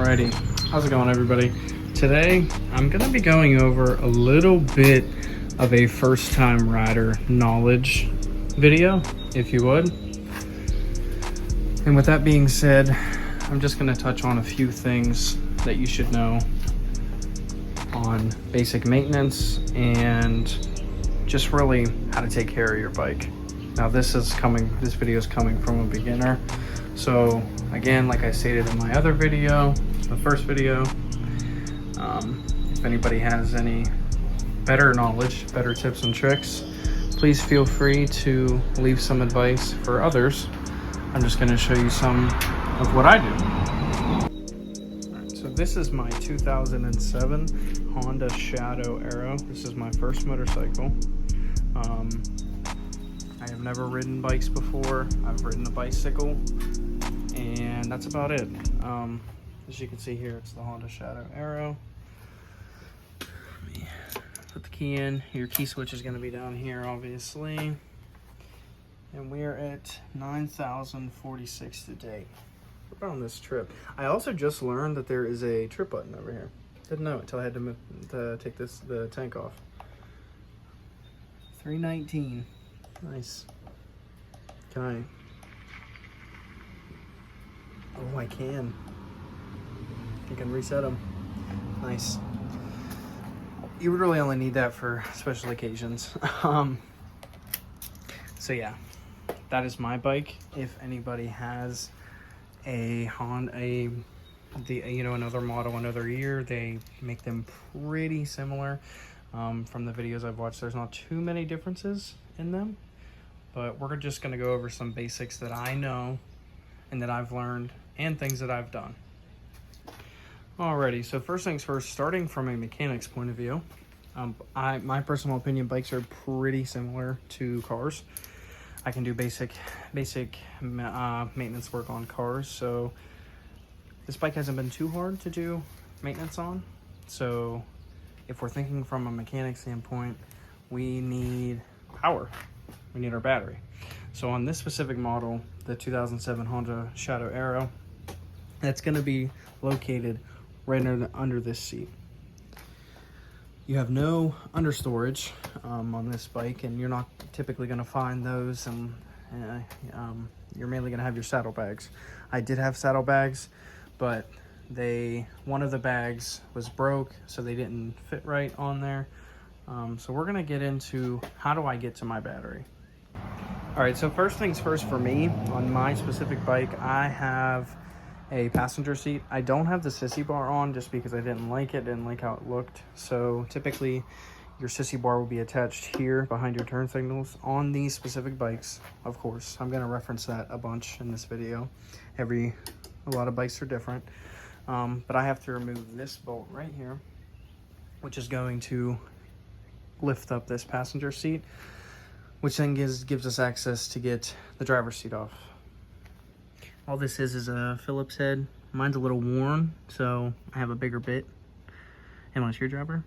Alrighty, how's it going everybody? Today I'm gonna be going over a little bit of a first time rider knowledge video, if you would. And with that being said, I'm just gonna touch on a few things that you should know on basic maintenance and just really how to take care of your bike. Now this video is coming from a beginner. So again, like I stated in my other video, the first video, if anybody has any better knowledge, better tips and tricks, please feel free to leave some advice for others. I'm just going to show you some of what I do. Alright, so this is my 2007 Honda Shadow Aero. This is my first motorcycle. I have never ridden bikes before. I've ridden a bicycle, and that's about it. As you can see here, it's the Honda Shadow Aero. Let me put the key in. Your key switch is going to be down here, obviously. And we are at 9,046 to date. We're on this trip. I also just learned that there is a trip button over here. Didn't know it until I had to take the tank off. 319. Nice. Can I? Oh, I can. You can reset them. Nice. You would really only need that for special occasions. So yeah, that is my bike. If anybody has a Honda, another model, another year, they make them pretty similar. From the videos I've watched, there's not too many differences in them, but we're just going to go over some basics that I know and that I've learned and things that I've done. Alrighty, so first things first, starting from a mechanic's point of view, my personal opinion, bikes are pretty similar to cars. I can do basic maintenance work on cars, so this bike hasn't been too hard to do maintenance on. So if we're thinking from a mechanic standpoint, we need power. We need our battery. So on this specific model, the 2007 Honda Shadow Aero, that's going to be located right under this seat. You have no understorage on this bike, and you're not typically going to find those, and you're mainly going to have your saddlebags. I did have saddlebags, but one of the bags was broke, so they didn't fit right on there. So we're going to get into how do I get to my battery. Alright, so first things first for me, on my specific bike, I have a passenger seat. I don't have the sissy bar on just because I didn't like how it looked. So typically your sissy bar will be attached here behind your turn signals on these specific bikes. Of course, I'm going to reference that a bunch in this video. A lot of bikes are different. But I have to remove this bolt right here, which is going to lift up this passenger seat, which then gives us access to get the driver's seat off. All this is a Phillips head. Mine's a little worn, so I have a bigger bit and my screwdriver.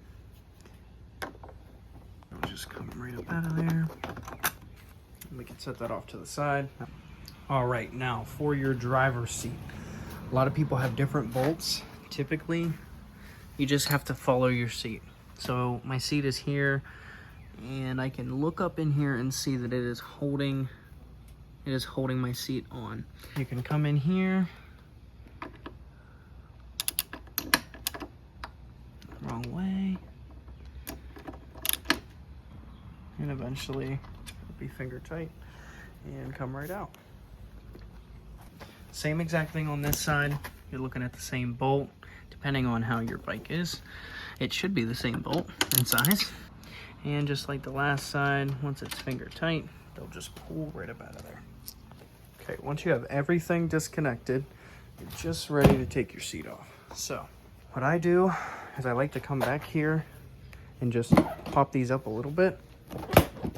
I'll just come right up out of there. We can set that off to the side. All right, now for your driver's seat. A lot of people have different bolts. Typically, you just have to follow your seat. So my seat is here, and I can look up in here and see that it is holding my seat on. You can come in here. Wrong way. And eventually it'll be finger tight and come right out. Same exact thing on this side. You're looking at the same bolt. Depending on how your bike is, it should be the same bolt in size. And just like the last side, once it's finger tight, they'll just pull right up out of there. Okay, once you have everything disconnected, you're just ready to take your seat off. So what I do is I like to come back here and just pop these up a little bit.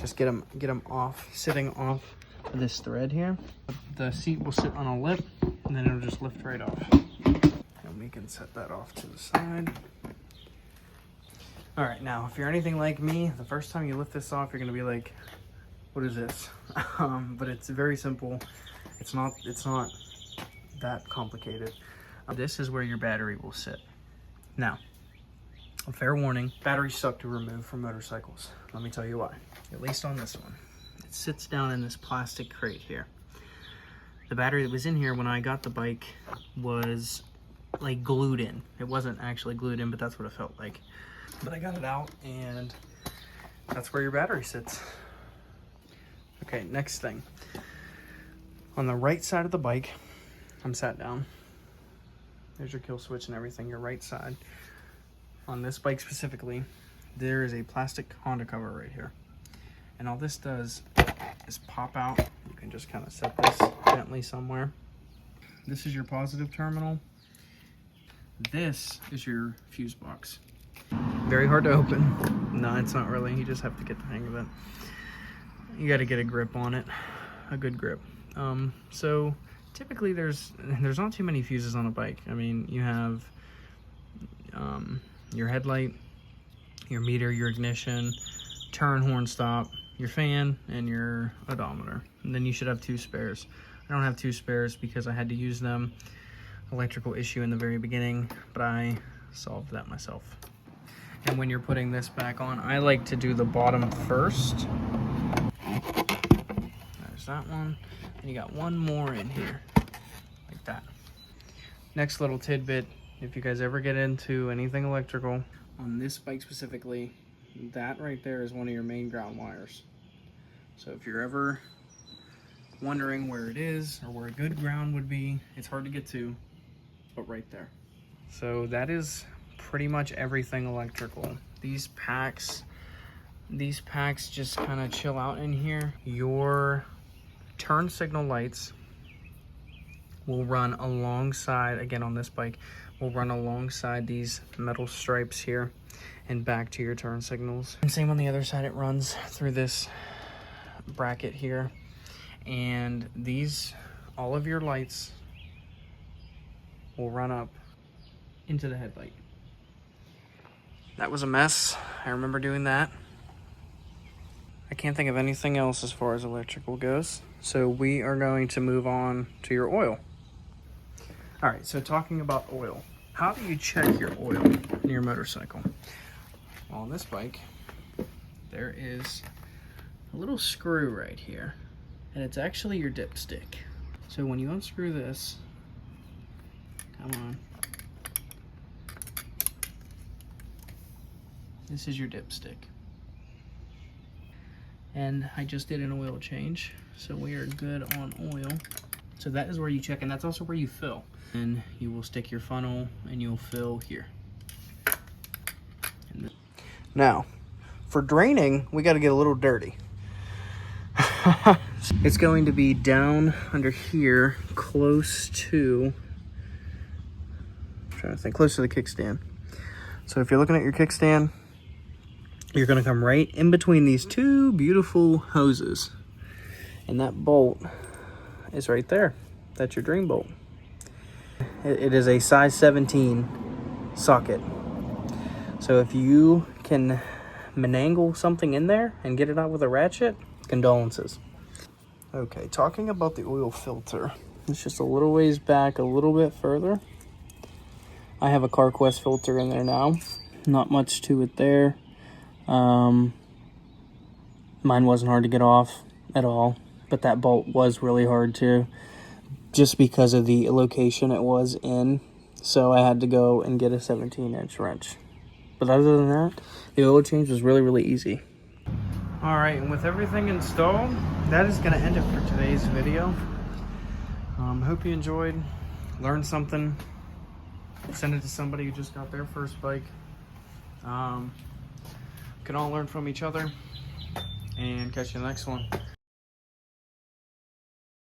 Just get them off, sitting off this thread here. The seat will sit on a lip, and then it'll just lift right off. And we can set that off to the side. All right, now if you're anything like me, the first time you lift this off, you're gonna be like, what is this? But it's very simple. It's not that complicated. This is where your battery will sit. Now, a fair warning, batteries suck to remove from motorcycles. Let me tell you why. At least on this one. It sits down in this plastic crate here. The battery that was in here when I got the bike was like glued in. It wasn't actually glued in, but that's what it felt like. But I got it out, and that's where your battery sits. Okay, next thing. On the right side of the bike, I'm sat down. There's your kill switch and everything, your right side. On this bike specifically, there is a plastic Honda cover right here. And all this does is pop out. You can just kind of set this gently somewhere. This is your positive terminal. This is your fuse box. Very hard to open. No, it's not really. You just have to get the hang of it. You got to get a grip on it, a good grip. So typically there's not too many fuses on a bike. I mean, you have your headlight, your meter, your ignition, turn, horn, stop, your fan, and your odometer. And then you should have 2 spares. I don't have 2 spares because I had to use them. Electrical issue in the very beginning, but I solved that myself. And when you're putting this back on, I like to do the bottom first. There's that one. And you got one more in here, like that. Next little tidbit, if you guys ever get into anything electrical, on this bike specifically, that right there is one of your main ground wires. So if you're ever wondering where it is or where a good ground would be, it's hard to get to, but right there. So that is pretty much everything electrical. These packs just kind of chill out in here. Your turn signal lights will run alongside, again on this bike, will run alongside these metal stripes here and back to your turn signals. And same on the other side, it runs through this bracket here. And these, all of your lights will run up into the headlight. That was a mess. I remember doing that. I can't think of anything else as far as electrical goes. So we are going to move on to your oil. All right, so talking about oil. How do you check your oil in your motorcycle? Well, on this bike, there is a little screw right here, and it's actually your dipstick. So when you unscrew this, come on. This is your dipstick. And I just did an oil change, so we are good on oil. So that is where you check, and that's also where you fill. And you will stick your funnel and you'll fill here. Now, for draining, we got to get a little dirty. It's going to be down under here, close to, I'm trying to think, close to the kickstand. So if you're looking at your kickstand, you're going to come right in between these 2 beautiful hoses. And that bolt is right there. That's your drain bolt. It is a size 17 socket. So if you can manangle something in there and get it out with a ratchet, condolences. Okay, talking about the oil filter. It's just a little ways back, a little bit further. I have a CarQuest filter in there now. Not much to it there. Mine wasn't hard to get off at all, but that bolt was really hard too, just because of the location it was in. So I had to go and get a 17-inch wrench. But other than that, the oil change was really, really easy. All right, and with everything installed, that is going to end it for today's video. Hope you enjoyed, learned something. Send it to somebody who just got their first bike. Can all learn from each other, and catch you in the next one.